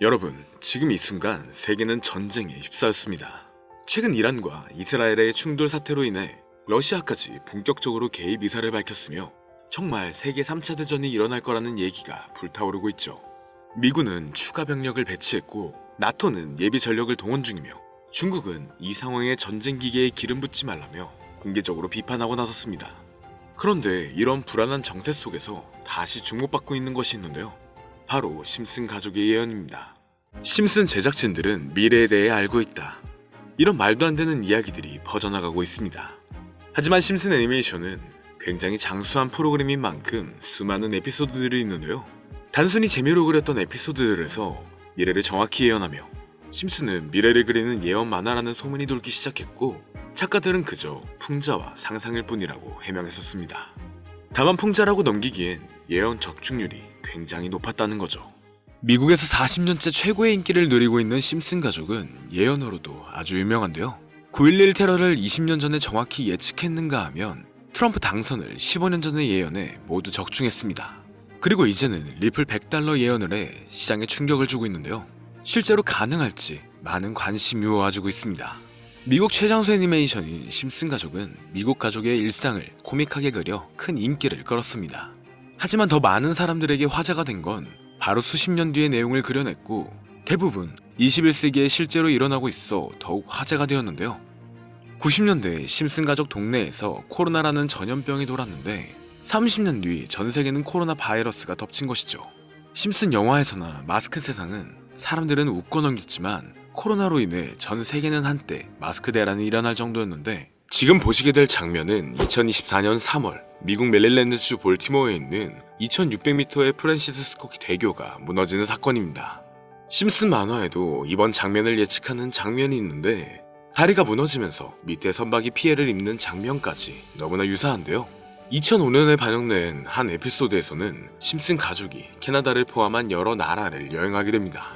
여러분, 지금 이 순간 세계는 전쟁에 휩싸였습니다. 최근 이란과 이스라엘의 충돌 사태로 인해 러시아까지 본격적으로 개입 의사를 밝혔으며 정말 세계 3차 대전이 일어날 거라는 얘기가 불타오르고 있죠. 미군은 추가 병력을 배치했고 나토는 예비 전력을 동원 중이며 중국은 이 상황에 전쟁 기계에 기름 붓지 말라며 공개적으로 비판하고 나섰습니다. 그런데 이런 불안한 정세 속에서 다시 주목받고 있는 것이 있는데요. 바로 심슨 가족의 예언입니다. 심슨 제작진들은 미래에 대해 알고 있다. 이런 말도 안 되는 이야기들이 퍼져나가고 있습니다. 하지만 심슨 애니메이션은 굉장히 장수한 프로그램인 만큼 수많은 에피소드들이 있는데요. 단순히 재미로 그렸던 에피소드들에서 미래를 정확히 예언하며 심슨은 미래를 그리는 예언 만화라는 소문이 돌기 시작했고 작가들은 그저 풍자와 상상일 뿐이라고 해명했었습니다. 다만 풍자라고 넘기기엔 예언 적중률이 굉장히 높았다는 거죠. 미국에서 40년째 최고의 인기를 누리고 있는 심슨 가족은 예언으로도 아주 유명한데요. 9.11 테러를 20년 전에 정확히 예측했는가 하면 트럼프 당선을 15년 전에 예언해 모두 적중했습니다. 그리고 이제는 리플 $100 예언을 해 시장에 충격을 주고 있는데요. 실제로 가능할지 많은 관심이 모아지고 있습니다. 미국 최장수 애니메이션인 심슨 가족은 미국 가족의 일상을 코믹하게 그려 큰 인기를 끌었습니다. 하지만 더 많은 사람들에게 화제가 된 건 바로 수십 년 뒤의 내용을 그려냈고 대부분 21세기에 실제로 일어나고 있어 더욱 화제가 되었는데요. 90년대 심슨 가족 동네에서 코로나라는 전염병이 돌았는데 30년 뒤 전 세계는 코로나 바이러스가 덮친 것이죠. 심슨 영화에서나 마스크 세상은 사람들은 웃고 넘겼지만 코로나로 인해 전 세계는 한때 마스크 대란이 일어날 정도였는데 지금 보시게 될 장면은 2024년 3월 미국 메릴랜드주 볼티모어에 있는 2600m의 프랜시스 스코키 대교가 무너지는 사건입니다. 심슨 만화에도 이번 장면을 예측하는 장면이 있는데 다리가 무너지면서 밑에 선박이 피해를 입는 장면까지 너무나 유사한데요. 2005년에 반영된 한 에피소드에서는 심슨 가족이 캐나다를 포함한 여러 나라를 여행하게 됩니다.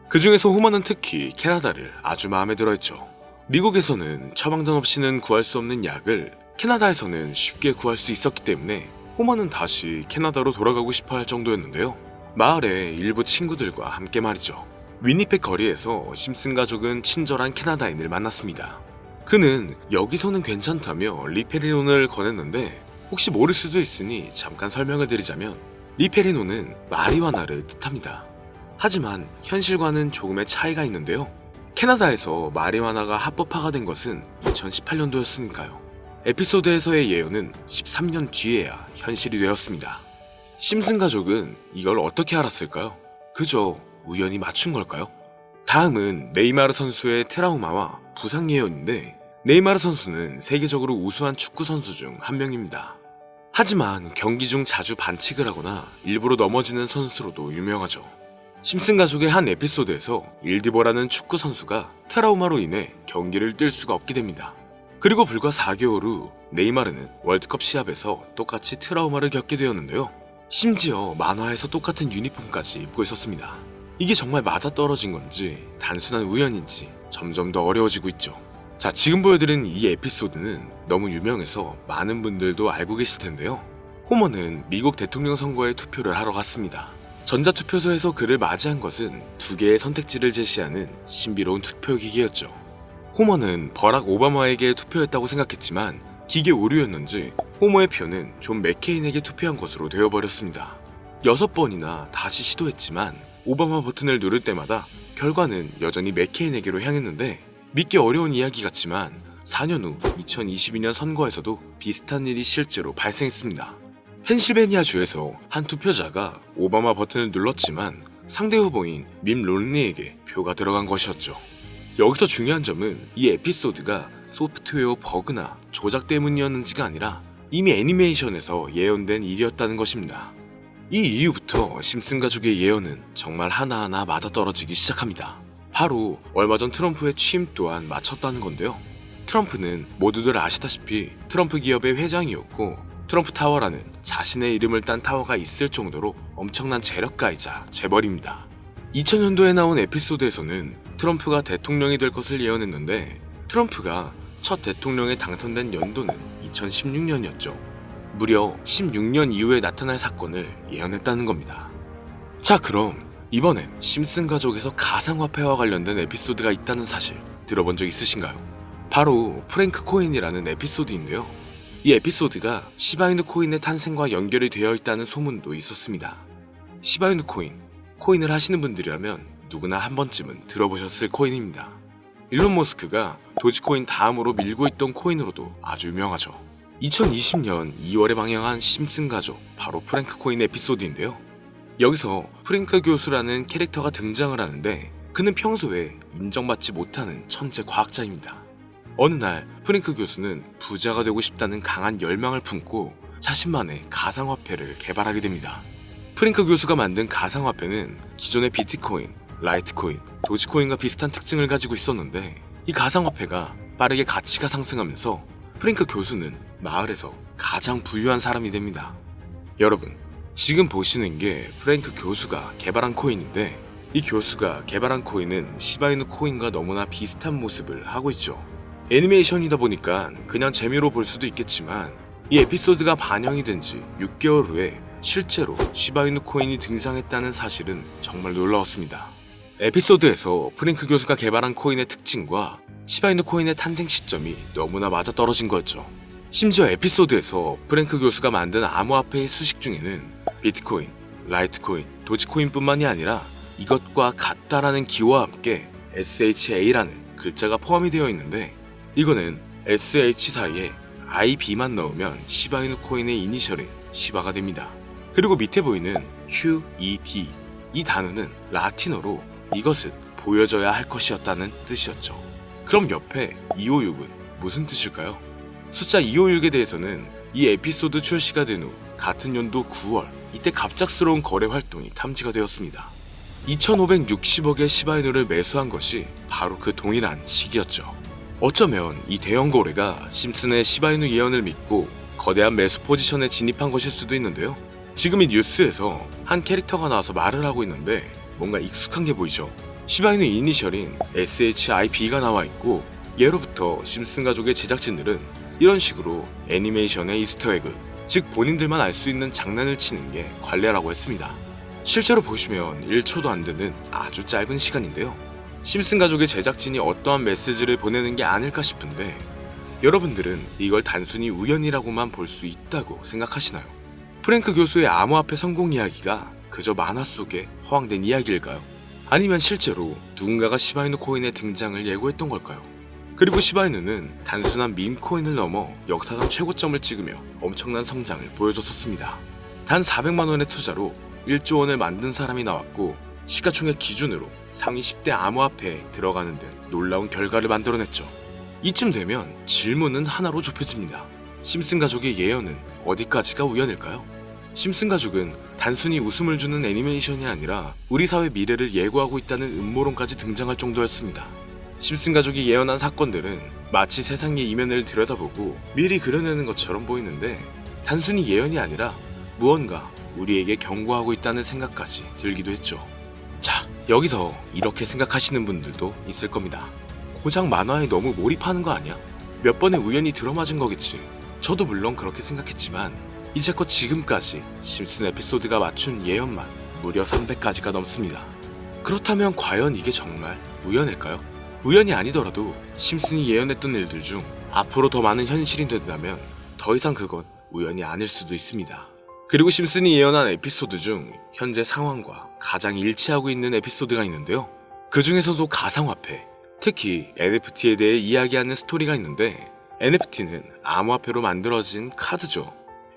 그 중에서 호머는 특히 캐나다를 아주 마음에 들어했죠. 미국에서는 처방전 없이는 구할 수 없는 약을 캐나다에서는 쉽게 구할 수 있었기 때문에 호머는 다시 캐나다로 돌아가고 싶어 할 정도였는데요. 마을의 일부 친구들과 함께 말이죠. 위니펙 거리에서 심슨 가족은 친절한 캐나다인을 만났습니다. 그는 여기서는 괜찮다며 리페리논을 권했는데 혹시 모를 수도 있으니 잠깐 설명을 드리자면 리페리논은 마리화나를 뜻합니다. 하지만 현실과는 조금의 차이가 있는데요. 캐나다에서 마리화나가 합법화가 된 것은 2018년도였으니까요. 에피소드에서의 예언은 13년 뒤에야 현실이 되었습니다. 심슨 가족은 이걸 어떻게 알았을까요? 그저 우연히 맞춘 걸까요? 다음은 네이마르 선수의 트라우마와 부상 예언인데 네이마르 선수는 세계적으로 우수한 축구 선수 중 한 명입니다. 하지만 경기 중 자주 반칙을 하거나 일부러 넘어지는 선수로도 유명하죠. 심슨 가족의 한 에피소드에서 일디보라는 축구 선수가 트라우마로 인해 경기를 뛸 수가 없게 됩니다. 그리고 불과 4개월 후 네이마르는 월드컵 시합에서 똑같이 트라우마를 겪게 되었는데요. 심지어 만화에서 똑같은 유니폼까지 입고 있었습니다. 이게 정말 맞아떨어진 건지 단순한 우연인지 점점 더 어려워지고 있죠. 자, 지금 보여드린 이 에피소드는 너무 유명해서 많은 분들도 알고 계실 텐데요. 호머는 미국 대통령 선거에 투표를 하러 갔습니다. 전자투표소에서 그를 맞이한 것은 두 개의 선택지를 제시하는 신비로운 투표기계였죠. 호머는 버락 오바마에게 투표했다고 생각했지만 기계 오류였는지 호머의 표는 존 맥케인에게 투표한 것으로 되어버렸습니다. 6번이나 다시 시도했지만 오바마 버튼을 누를 때마다 결과는 여전히 맥케인에게로 향했는데 믿기 어려운 이야기 같지만 4년 후 2022년 선거에서도 비슷한 일이 실제로 발생했습니다. 펜실베니아주에서 한 투표자가 오바마 버튼을 눌렀지만 상대 후보인 밋 롬니에게 표가 들어간 것이었죠. 여기서 중요한 점은 이 에피소드가 소프트웨어 버그나 조작 때문이었는지가 아니라 이미 애니메이션에서 예언된 일이었다는 것입니다. 이 이후부터 심슨 가족의 예언은 정말 하나하나 맞아떨어지기 시작합니다. 바로 얼마 전 트럼프의 취임 또한 맞췄다는 건데요. 트럼프는 모두들 아시다시피 트럼프 기업의 회장이었고 트럼프 타워라는 자신의 이름을 딴 타워가 있을 정도로 엄청난 재력가이자 재벌입니다. 2000년도에 나온 에피소드에서는 트럼프가 대통령이 될 것을 예언했는데 트럼프가 첫 대통령에 당선된 연도는 2016년이었죠. 무려 16년 이후에 나타날 사건을 예언했다는 겁니다. 자, 그럼 이번엔 심슨 가족에서 가상화폐와 관련된 에피소드가 있다는 사실 들어본 적 있으신가요? 바로 프랭크 코인이라는 에피소드인데요. 이 에피소드가 시바이누 코인의 탄생과 연결이 되어 있다는 소문도 있었습니다. 시바이누 코인을 하시는 분들이라면 누구나 한 번쯤은 들어보셨을 코인입니다. 일론 머스크가 도지코인 다음으로 밀고 있던 코인으로도 아주 유명하죠. 2020년 2월에 방영한 심슨 가족, 바로 프랭크 코인 에피소드인데요. 여기서 프랭크 교수라는 캐릭터가 등장을 하는데 그는 평소에 인정받지 못하는 천재 과학자입니다. 어느 날 프랭크 교수는 부자가 되고 싶다는 강한 열망을 품고 자신만의 가상화폐를 개발하게 됩니다. 프랭크 교수가 만든 가상화폐는 기존의 비트코인, 라이트코인, 도지코인과 비슷한 특징을 가지고 있었는데 이 가상화폐가 빠르게 가치가 상승하면서 프랭크 교수는 마을에서 가장 부유한 사람이 됩니다. 여러분, 지금 보시는 게 프랭크 교수가 개발한 코인인데 이 교수가 개발한 코인은 시바이누 코인과 너무나 비슷한 모습을 하고 있죠. 애니메이션이다 보니까 그냥 재미로 볼 수도 있겠지만 이 에피소드가 반영이 된 지 6개월 후에 실제로 시바이누 코인이 등장했다는 사실은 정말 놀라웠습니다. 에피소드에서 프랭크 교수가 개발한 코인의 특징과 시바이누 코인의 탄생 시점이 너무나 맞아떨어진 거였죠. 심지어 에피소드에서 프랭크 교수가 만든 암호화폐의 수식 중에는 비트코인, 라이트코인, 도지코인뿐만이 아니라 이것과 같다라는 기호와 함께 SHA라는 글자가 포함이 되어 있는데 이거는 SH 사이에 IB만 넣으면 시바이누 코인의 이니셜인 시바가 됩니다. 그리고 밑에 보이는 QED, 이 단어는 라틴어로 이것은 보여져야 할 것이었다는 뜻이었죠. 그럼 옆에 256은 무슨 뜻일까요? 숫자 256에 대해서는 이 에피소드 출시가 된 후 같은 연도 9월, 이때 갑작스러운 거래 활동이 탐지가 되었습니다. 2560억의 시바이누를 매수한 것이 바로 그 동일한 시기였죠. 어쩌면 이 대형 거래가 심슨의 시바이누 예언을 믿고 거대한 매수 포지션에 진입한 것일 수도 있는데요. 지금 이 뉴스에서 한 캐릭터가 나와서 말을 하고 있는데 뭔가 익숙한 게 보이죠. 시바이누 이니셜인 SHIB가 나와 있고 예로부터 심슨 가족의 제작진들은 이런 식으로 애니메이션의 이스터에그, 즉 본인들만 알 수 있는 장난을 치는 게 관례라고 했습니다. 실제로 보시면 1초도 안 되는 아주 짧은 시간인데요. 심슨 가족의 제작진이 어떠한 메시지를 보내는 게 아닐까 싶은데 여러분들은 이걸 단순히 우연이라고만 볼 수 있다고 생각하시나요? 프랭크 교수의 암호화폐 성공 이야기가 그저 만화 속에 허황된 이야기일까요? 아니면 실제로 누군가가 시바이누 코인의 등장을 예고했던 걸까요? 그리고 시바이누는 단순한 밈코인을 넘어 역사상 최고점을 찍으며 엄청난 성장을 보여줬었습니다. 단 400만 원의 투자로 1조 원을 만든 사람이 나왔고 시가총액 기준으로 상위 10대 암호화폐에 들어가는 등 놀라운 결과를 만들어냈죠. 이쯤 되면 질문은 하나로 좁혀집니다. 심슨 가족의 예언은 어디까지가 우연일까요? 심슨 가족은 단순히 웃음을 주는 애니메이션이 아니라 우리 사회 미래를 예고하고 있다는 음모론까지 등장할 정도였습니다. 심슨 가족이 예언한 사건들은 마치 세상의 이면을 들여다보고 미리 그려내는 것처럼 보이는데 단순히 예언이 아니라 무언가 우리에게 경고하고 있다는 생각까지 들기도 했죠. 자, 여기서 이렇게 생각하시는 분들도 있을 겁니다. 고작 만화에 너무 몰입하는 거 아니야? 몇 번의 우연히 들어맞은 거겠지. 저도 물론 그렇게 생각했지만 이제껏 지금까지 심슨 에피소드가 맞춘 예언만 무려 300가지가 넘습니다. 그렇다면 과연 이게 정말 우연일까요? 우연이 아니더라도 심슨이 예언했던 일들 중 앞으로 더 많은 현실이 된다면 더 이상 그건 우연이 아닐 수도 있습니다. 그리고 심슨이 예언한 에피소드 중 현재 상황과 가장 일치하고 있는 에피소드가 있는데요. 그 중에서도 가상화폐, 특히 NFT에 대해 이야기하는 스토리가 있는데 NFT는 암호화폐로 만들어진 카드죠.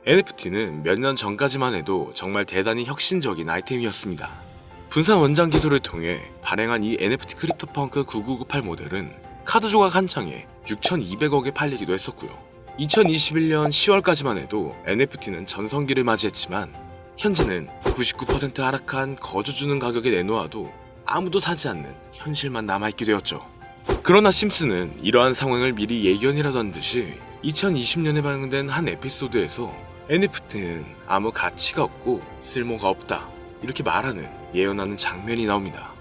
NFT는 몇 년 전까지만 해도 정말 대단히 혁신적인 아이템이었습니다. 분산 원장 기술을 통해 발행한 이 NFT 크립토펑크 9998 모델은 카드 조각 한 장에 6,200억에 팔리기도 했었고요. 2021년 10월까지만 해도 NFT는 전성기를 맞이했지만 현재는 99% 하락한 거저주는 가격에 내놓아도 아무도 사지 않는 현실만 남아있게 되었죠. 그러나 심슨은 이러한 상황을 미리 예견이라도 한 듯이 2020년에 방영된 한 에피소드에서 NFT는 아무 가치가 없고 쓸모가 없다, 이렇게 말하는 예언하는 장면이 나옵니다.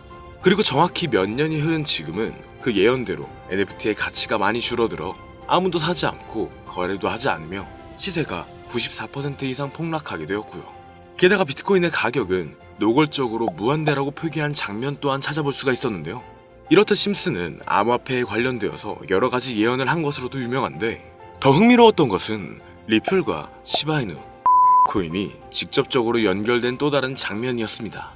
그리고 정확히 몇 년이 흐른 지금은 그 예언대로 NFT의 가치가 많이 줄어들어 아무도 사지 않고 거래도 하지 않으며 시세가 94% 이상 폭락하게 되었고요. 게다가 비트코인의 가격은 노골적으로 무한대라고 표기한 장면 또한 찾아볼 수가 있었는데요. 이렇듯 심슨은 암호화폐에 관련되어서 여러가지 예언을 한 것으로도 유명한데, 더 흥미로웠던 것은 리플과 시바이누 코인이 직접적으로 연결된 또 다른 장면이었습니다.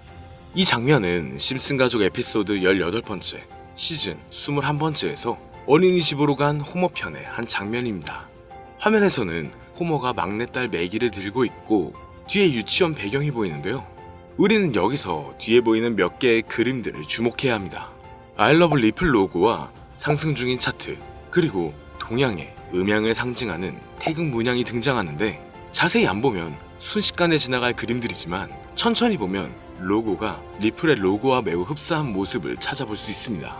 이 장면은 심슨 가족 에피소드 18번째, 시즌 21번째에서 어린이집으로 간 호머 편의 한 장면입니다. 화면에서는 호머가 막내딸 매기를 들고 있고 뒤에 유치원 배경이 보이는데요. 우리는 여기서 뒤에 보이는 몇 개의 그림들을 주목해야 합니다. I love 리플 로고와 상승 중인 차트, 그리고 동양의 음양을 상징하는 태극 문양이 등장하는데, 자세히 안 보면 순식간에 지나갈 그림들이지만 천천히 보면 로고가 리플의 로고와 매우 흡사한 모습을 찾아볼 수 있습니다.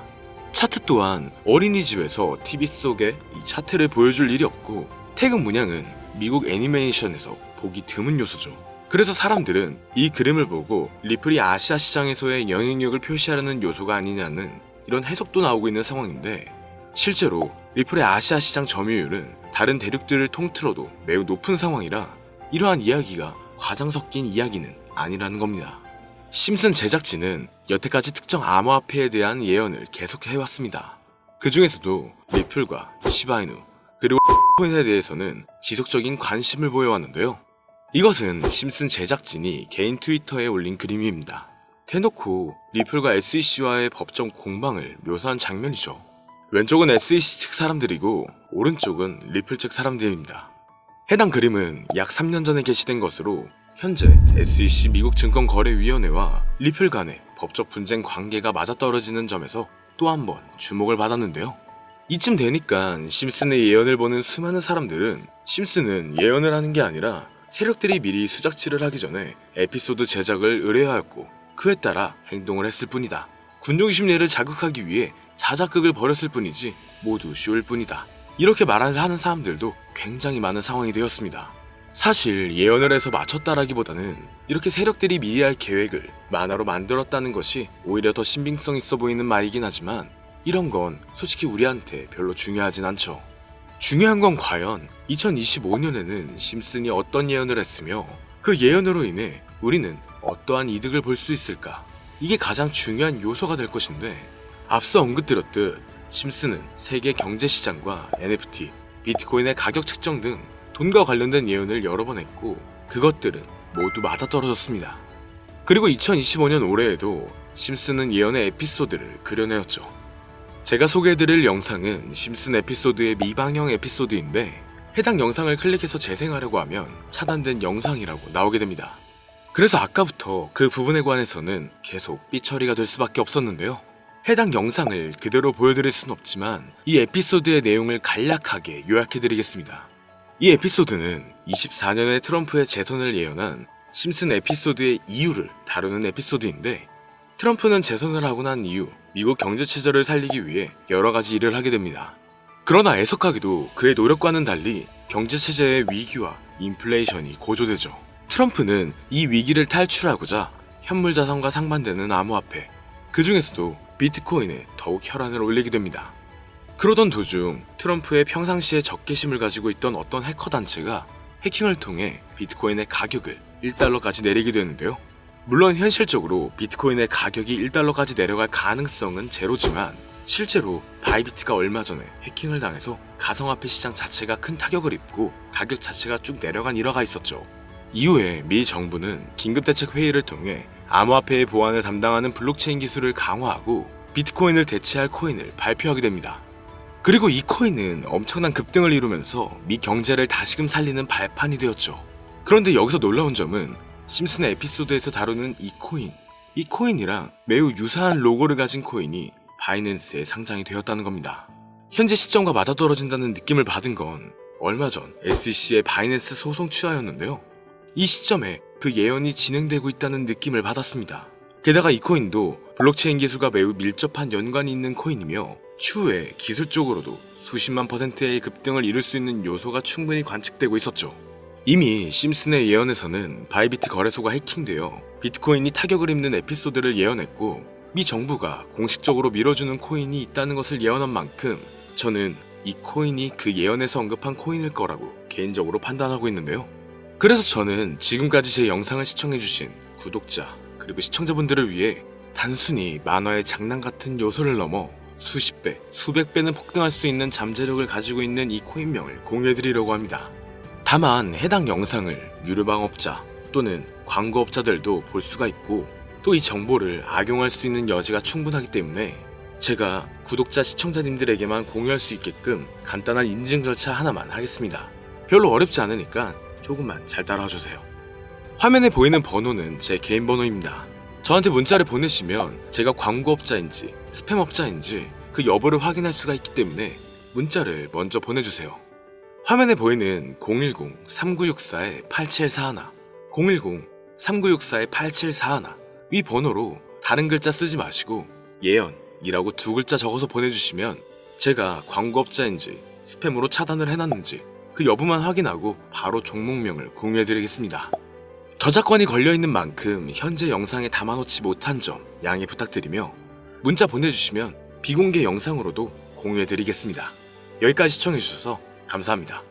차트 또한 어린이집에서 TV 속에 이 차트를 보여줄 일이 없고, 태극 문양은 미국 애니메이션에서 보기 드문 요소죠. 그래서 사람들은 이 그림을 보고 리플이 아시아 시장에서의 영향력을 표시하려는 요소가 아니냐는 이런 해석도 나오고 있는 상황인데, 실제로 리플의 아시아 시장 점유율은 다른 대륙들을 통틀어도 매우 높은 상황이라 이러한 이야기가 과장 섞인 이야기는 아니라는 겁니다. 심슨 제작진은 여태까지 특정 암호화폐에 대한 예언을 계속 해왔습니다. 그 중에서도 리플과 시바이누 그리고 코인에 대해서는 지속적인 관심을 보여왔는데요. 이것은 심슨 제작진이 개인 트위터에 올린 그림입니다. 대놓고 리플과 SEC와의 법정 공방을 묘사한 장면이죠. 왼쪽은 SEC 측 사람들이고 오른쪽은 리플 측 사람들입니다. 해당 그림은 약 3년 전에 게시된 것으로 현재 SEC 미국 증권거래위원회와 리플 간의 법적 분쟁 관계가 맞아떨어지는 점에서 또 한 번 주목을 받았는데요. 이쯤 되니까 심슨의 예언을 보는 수많은 사람들은 심슨은 예언을 하는 게 아니라 세력들이 미리 수작질을 하기 전에 에피소드 제작을 의뢰하였고 그에 따라 행동을 했을 뿐이다. 군중 심리를 자극하기 위해 자작극을 벌였을 뿐이지 모두 쇼일 뿐이다. 이렇게 말을 하는 사람들도 굉장히 많은 상황이 되었습니다. 사실 예언을 해서 맞췄다라기보다는 이렇게 세력들이 미리 할 계획을 만화로 만들었다는 것이 오히려 더 신빙성 있어 보이는 말이긴 하지만, 이런 건 솔직히 우리한테 별로 중요하진 않죠. 중요한 건 과연 2025년에는 심슨이 어떤 예언을 했으며 그 예언으로 인해 우리는 어떠한 이득을 볼 수 있을까? 이게 가장 중요한 요소가 될 것인데, 앞서 언급드렸듯 심슨은 세계 경제시장과 NFT, 비트코인의 가격 측정 등 돈과 관련된 예언을 여러 번 했고 그것들은 모두 맞아떨어졌습니다. 그리고 2025년 올해에도 심슨은 예언의 에피소드를 그려내었죠. 제가 소개해드릴 영상은 심슨 에피소드의 미방영 에피소드인데, 해당 영상을 클릭해서 재생하려고 하면 차단된 영상이라고 나오게 됩니다. 그래서 아까부터 그 부분에 관해서는 계속 삐처리가 될 수밖에 없었는데요. 해당 영상을 그대로 보여드릴 순 없지만 이 에피소드의 내용을 간략하게 요약해드리겠습니다. 이 에피소드는 24년에 트럼프의 재선을 예언한 심슨 에피소드의 이유를 다루는 에피소드인데, 트럼프는 재선을 하고 난 이후 미국 경제체제를 살리기 위해 여러가지 일을 하게 됩니다. 그러나 애석하게도 그의 노력과는 달리 경제체제의 위기와 인플레이션이 고조되죠. 트럼프는 이 위기를 탈출하고자 현물자산과 상반되는 암호화폐, 그 중에서도 비트코인에 더욱 혈안을 올리게 됩니다. 그러던 도중 트럼프의 평상시에 적개심을 가지고 있던 어떤 해커 단체가 해킹을 통해 비트코인의 가격을 1달러까지 내리게 되는데요. 물론 현실적으로 비트코인의 가격이 1달러까지 내려갈 가능성은 제로지만, 실제로 바이비트가 얼마 전에 해킹을 당해서 가상화폐 시장 자체가 큰 타격을 입고 가격 자체가 쭉 내려간 일화가 있었죠. 이후에 미 정부는 긴급대책 회의를 통해 암호화폐의 보안을 담당하는 블록체인 기술을 강화하고 비트코인을 대체할 코인을 발표하게 됩니다. 그리고 이 코인은 엄청난 급등을 이루면서 미 경제를 다시금 살리는 발판이 되었죠. 그런데 여기서 놀라운 점은 심슨의 에피소드에서 다루는 이 코인이랑 매우 유사한 로고를 가진 코인이 바이낸스에 상장이 되었다는 겁니다. 현재 시점과 맞아떨어진다는 느낌을 받은 건 얼마 전 SEC의 바이낸스 소송 취하였는데요. 이 시점에 그 예언이 진행되고 있다는 느낌을 받았습니다. 게다가 이 코인도 블록체인 기술과 매우 밀접한 연관이 있는 코인이며 추후에 기술적으로도 수십만 %의 급등을 이룰 수 있는 요소가 충분히 관측되고 있었죠. 이미 심슨의 예언에서는 바이비트 거래소가 해킹되어 비트코인이 타격을 입는 에피소드를 예언했고, 미 정부가 공식적으로 밀어주는 코인이 있다는 것을 예언한 만큼 저는 이 코인이 그 예언에서 언급한 코인일 거라고 개인적으로 판단하고 있는데요. 그래서 저는 지금까지 제 영상을 시청해주신 구독자 그리고 시청자분들을 위해 단순히 만화의 장난 같은 요소를 넘어 수십 배, 수백 배는 폭등할 수 있는 잠재력을 가지고 있는 이 코인명을 공유해드리려고 합니다. 다만 해당 영상을 유료방업자 또는 광고업자들도 볼 수가 있고 또 이 정보를 악용할 수 있는 여지가 충분하기 때문에 제가 구독자 시청자님들에게만 공유할 수 있게끔 간단한 인증 절차 하나만 하겠습니다. 별로 어렵지 않으니까 조금만 잘 따라와주세요. 화면에 보이는 번호는 제 개인 번호입니다. 저한테 문자를 보내시면 제가 광고업자인지 스팸업자인지 그 여부를 확인할 수가 있기 때문에 문자를 먼저 보내주세요. 화면에 보이는 010-3964-8741 010-3964-8741 이 번호로 다른 글자 쓰지 마시고 예언이라고 2글자 적어서 보내주시면 제가 광고업자인지 스팸으로 차단을 해놨는지 그 여부만 확인하고 바로 종목명을 공유해드리겠습니다. 저작권이 걸려있는 만큼 현재 영상에 담아놓지 못한 점 양해 부탁드리며 문자 보내주시면 비공개 영상으로도 공유해드리겠습니다. 여기까지 시청해주셔서 감사합니다.